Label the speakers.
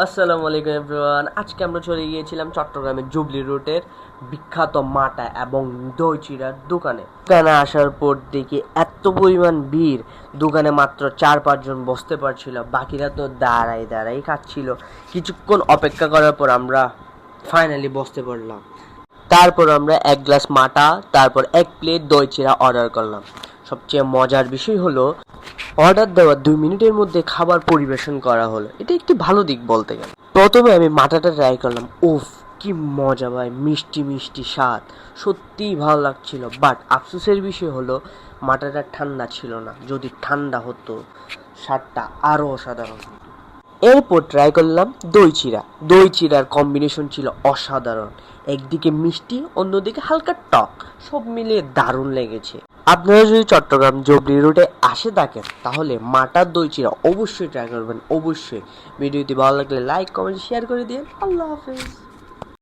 Speaker 1: আসসালামু আলাইকুম এভরিওয়ান। আজকে আমরা চলে গিয়েছিলাম চট্টগ্রামের জুবলি রোডের বিখ্যাত মাটা এবং দই চিড়ার দোকানে। দোকানে আসার পর দেখি এত পরিমাণ ভিড়, দোকানে মাত্র 4-5 জন বসতে পারছিল, বাকিরা তো দাঁড়াই দাঁড়াই খাচ্ছিল। কিছুক্ষণ অপেক্ষা করার পর আমরা ফাইনালি বসতে পারলাম। তারপর আমরা 1 গ্লাস মাটা, তারপর 1 প্লেট দই চিড়া অর্ডার করলাম। সবচেয়ে মজার বিষয় হলো অর্ডার দেওয়ার 2 মিনিটের মধ্যে খাবার পরিবেশন করা হলো। এটা একটি ভালো দিক বলতে গেলে। প্রথমে আমি মাটাটা ট্রাই করলাম, উফ কি মজা ভাই, মিষ্টি মিষ্টি স্বাদ, সত্যিই ভালো লাগছিল। বাট আফসোসের বিষয় হলো মাটাটা ঠান্ডা ছিল না, যদি ঠান্ডা হতো স্বাদটা আরও অসাধারণ হতো। এরপর ট্রাই করলাম দই চিড়া। দই চিড়ার কম্বিনেশন ছিল অসাধারণ, একদিকে মিষ্টি অন্যদিকে হালকা টক, সব মিলিয়ে দারুণ লেগেছে। আপনারা যদি চট্টগ্রাম জুবলি রোডে আসে থাকেন তাহলে মাটার দই চিড়া অবশ্যই ট্রাই করবেন, অবশ্যই। ভিডিওটি ভালো লাগলে লাইক কমেন্ট শেয়ার করে দিন। আল্লাহ হাফেজ।